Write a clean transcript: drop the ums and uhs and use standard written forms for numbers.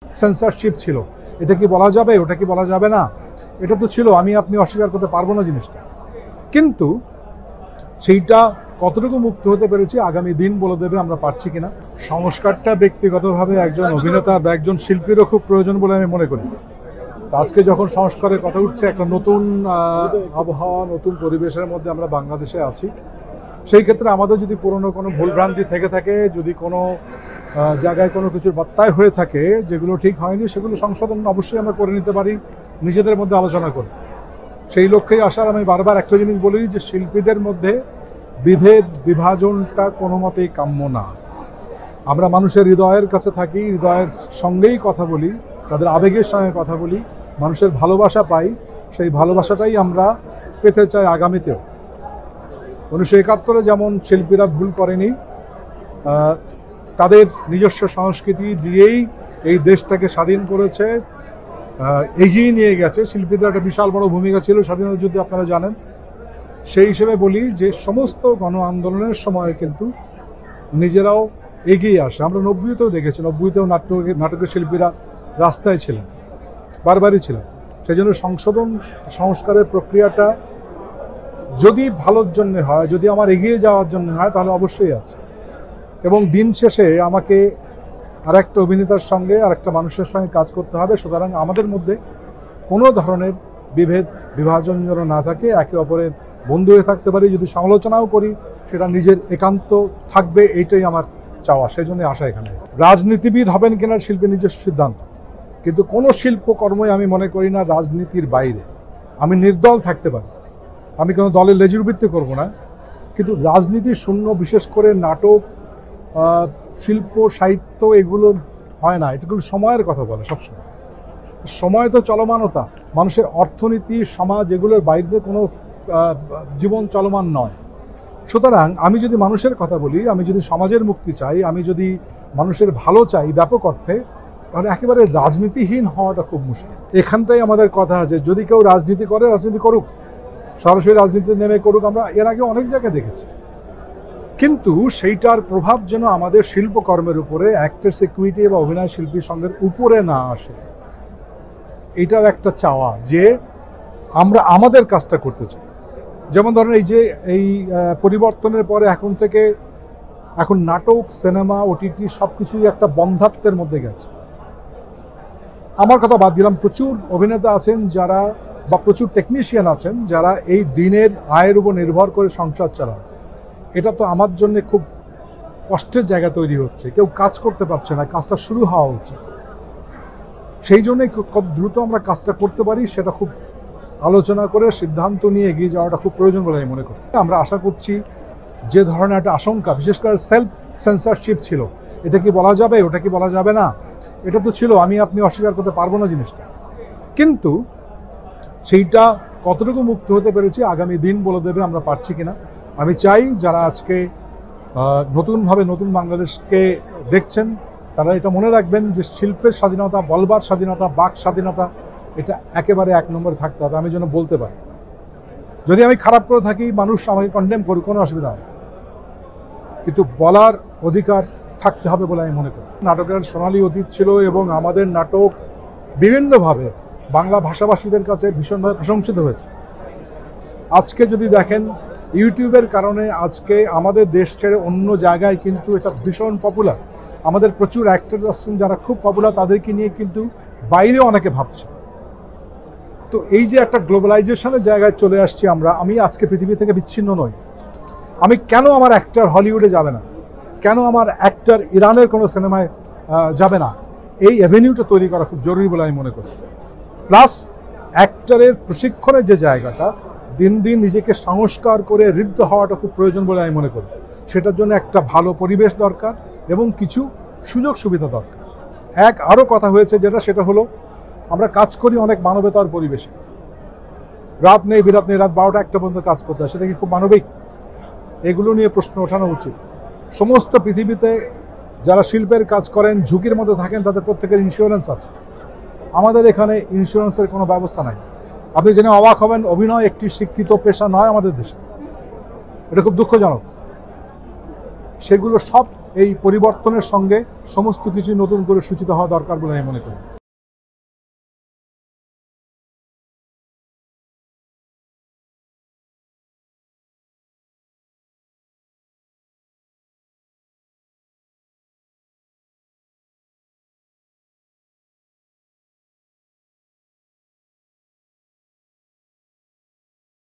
Censorship ছিল। এটা কি বলা যাবে, ওটা কি বলা যাবে না, এটা তো ছিল, আমি আপনি অস্বীকার করতে পারবো না জিনিসটা। কিন্তু সেইটা কতটুকু মুক্ত হতে পেরেছি আগামী দিন বলে দেবে আমরা পারছি কিনা। সংস্কারটা ব্যক্তিগতভাবে একজন অভিনেতা বা একজন শিল্পীরও খুব প্রয়োজন বলে আমি মনে করি। আজকে যখন সংস্কারের কথা উঠছে, একটা নতুন আবহাওয়া, নতুন পরিবেশের মধ্যে আমরা বাংলাদেশে আছি, সেই ক্ষেত্রে আমাদের যদি পুরনো কোনো ভুলভ্রান্তি থেকে থাকে, যদি কোনো জায়গায় কোনো কিছুর বাত্তায় হয়ে থাকে যেগুলো ঠিক হয়নি, সেগুলো সংশোধন অবশ্যই আমরা করে নিতে পারি নিজেদের মধ্যে আলোচনা করে। সেই লক্ষ্যেই আসার আমি বারবার একটা জিনিস বলি যে শিল্পীদের মধ্যে বিভেদ বিভাজনটা কোনো মতেই কাম্য না। আমরা মানুষের হৃদয়ের কাছে থাকি, হৃদয়ের সঙ্গেই কথা বলি, তাদের আবেগের সঙ্গে কথা বলি, মানুষের ভালোবাসা পাই, সেই ভালোবাসাটাই আমরা পেতে চাই আগামীতেও। 1971-এ যেমন শিল্পীরা ভুল করেনি, তাদের নিজস্ব সংস্কৃতি দিয়েই এই দেশটাকে স্বাধীন করেছে, এগিয়ে নিয়ে গেছে। শিল্পীদের একটা বিশাল বড় ভূমিকা ছিল স্বাধীনতা যুদ্ধে, আপনারা জানেন। সেই হিসেবে বলি যে সমস্ত গণ আন্দোলনের সময় কিন্তু নিজেরাও এগিয়ে আসে। আমরা 90-তেও দেখেছি, 90-তেও নাটকের শিল্পীরা রাস্তায় ছিলেন, বারবারই ছিলেন। সেই জন্য সংস্কারের প্রক্রিয়াটা যদি ভালোর জন্য হয়, যদি আমার এগিয়ে যাওয়ার জন্য হয়, তাহলে অবশ্যই আছে। এবং দিন শেষে আমাকে আরেকটা অভিনেতার সঙ্গে আরেকটা মানুষের সঙ্গে কাজ করতে হবে। সুতরাং আমাদের মধ্যে কোনো ধরনের বিভেদ বিভাজন যেন না থাকে, একে অপরের বন্ধু হয়ে থাকতে পারি। যদি সমালোচনাও করি সেটা নিজের একান্ত থাকবে, এইটাই আমার চাওয়া। সেই জন্য আশা এখানে। রাজনীতিবিদ হবেন কিনা শিল্পী নিজস্ব সিদ্ধান্ত, কিন্তু কোনো শিল্পকর্মই আমি মনে করি না রাজনীতির বাইরে। আমি নির্দল থাকতে পারি, আমি কোনো দলের লেজুর ভিত্তি করবো না, কিন্তু রাজনীতি শূন্য, বিশেষ করে নাটক, শিল্প, সাহিত্য এগুলো হয় না। এগুলো সময়ের কথা বলে সবসময়। সময় তো চলমানতা, মানুষের অর্থনীতি, সমাজ, এগুলোর বাইরে কোনো জীবন চলমান নয়। সুতরাং আমি যদি মানুষের কথা বলি, আমি যদি সমাজের মুক্তি চাই, আমি যদি মানুষের ভালো চাই ব্যাপক অর্থে, তাহলে একেবারে রাজনীতিহীন হওয়াটা খুব মুশকিল। এখানটাই আমাদের কথা আছে, যদি কেউ রাজনীতি করে, রাজনীতি করুক, সরাসরি রাজনীতিতে নেমে করুক। আমরা এর আগে অনেক জায়গায় দেখেছি, কিন্তু সেইটার প্রভাব যেন আমাদের শিল্পকর্মের উপরে, অ্যাক্টর সিকিউরিটি বা অভিনয় শিল্পীর সঙ্গে উপরে না আসে। এটাও একটা চাওয়া যে আমরা আমাদের কাজটা করতে চাই। যেমন ধরেন এই পরিবর্তনের পরে এখন নাটক, সিনেমা, ওটিটি সব কিছুই একটা বন্ধাত্বের মধ্যে গেছে। আমার কথা বাদ দিলাম, প্রচুর অভিনেতা আছেন যারা, বা প্রচুর টেকনিশিয়ান আছেন যারা এই দিনের আয়ের উপর নির্ভর করে সংসার চালান। এটা তো আমার জন্য খুব কষ্টের জায়গা তৈরি হচ্ছে। কেউ কাজ করতে পারছে না, কাজটা শুরু হওয়া উচিত। সেই জন্যই খুব দ্রুত আমরা কাজটা করতে পারি, সেটা খুব আলোচনা করে সিদ্ধান্ত নিয়ে এগিয়ে যাওয়াটা খুব প্রয়োজন বলে আমি মনে করি। আমরা আশা করছি যে ধরনের একটা আশঙ্কা, বিশেষ করে সেলফ সেন্সরশিপ ছিল, এটা কি বলা যাবে, ওটা কি বলা যাবে না, এটা তো ছিল, আমি আপনি অস্বীকার করতে পারবো না জিনিসটা। কিন্তু সেইটা কতটুকু মুক্ত হতে পেরেছি আগামী দিন বলে দেবে আমরা পারছি কিনা। আমি চাই যারা আজকে নতুনভাবে নতুন বাংলাদেশকে দেখছেন, তারা এটা মনে রাখবেন যে শিল্পের স্বাধীনতা, বলবার স্বাধীনতা, বাক স্বাধীনতা, এটা একেবারে এক নম্বরে থাকতে হবে। আমি যেন বলতে পারি, যদি আমি খারাপ করে থাকি মানুষ আমাকে কন্ডেম করুক, কোনো অসুবিধা হবে, কিন্তু বলার অধিকার থাকতে হবে বলে আমি মনে করি। নাটকের সোনালী অতীত ছিল এবং আমাদের নাটক বিভিন্নভাবে বাংলা ভাষাভাষীদের কাছে ভীষণভাবে প্রশংসিত হয়েছে। আজকে যদি দেখেন, ইউটিউবের কারণে আজকে আমাদের দেশ ছেড়ে অন্য জায়গায় কিন্তু এটা ভীষণ পপুলার। আমাদের প্রচুর অ্যাক্টর আসছেন যারা খুব পপুলার, তাদেরকে নিয়ে কিন্তু বাইরে অনেকে ভাবছে। তো এই যে একটা গ্লোবালাইজেশনের জায়গায় চলে আসছি আমরা, আমি আজকে পৃথিবী থেকে বিচ্ছিন্ন নই। আমি কেন আমার অ্যাক্টর হলিউডে যাবে না, কেন আমার অ্যাক্টর ইরানের কোনো সিনেমায় যাবে না, এই অ্যাভিনিউটা তৈরি করা খুব জরুরি বলে আমি মনে করি। প্লাস অ্যাক্টরের প্রশিক্ষণের যে জায়গাটা, দিন দিন নিজেকে সংস্কার করে ঋদ্ধ হওয়াটা খুব প্রয়োজন বলে আমি মনে করি। সেটার জন্য একটা ভালো পরিবেশ দরকার এবং কিছু সুযোগ সুবিধা দরকার। আরও কথা হয়েছে সেটা হলো, আমরা কাজ করি অনেক মানবতার পরিবেশে, রাত নেই বিরাত নেই, রাত 12টা-1টা পর্যন্ত কাজ করতে হয়, সেটা কি খুব মানবিক? এগুলো নিয়ে প্রশ্ন ওঠানো উচিত। সমস্ত পৃথিবীতে যারা শিল্পের কাজ করেন, ঝুঁকির মধ্যে থাকেন, তাদের প্রত্যেকের ইন্স্যুরেন্স আছে। আমাদের এখানে ইন্স্যুরেন্সের কোনো ব্যবস্থা নাই। আপনি জেনে অবাক হবেন, অভিনয় একটি স্বীকৃত পেশা নয় আমাদের দেশে। এটা খুব দুঃখজনক। সেগুলো সব এই পরিবর্তনের সঙ্গে সমস্ত কিছু নতুন করে সূচিত হওয়া দরকার বলে আমি মনে করি।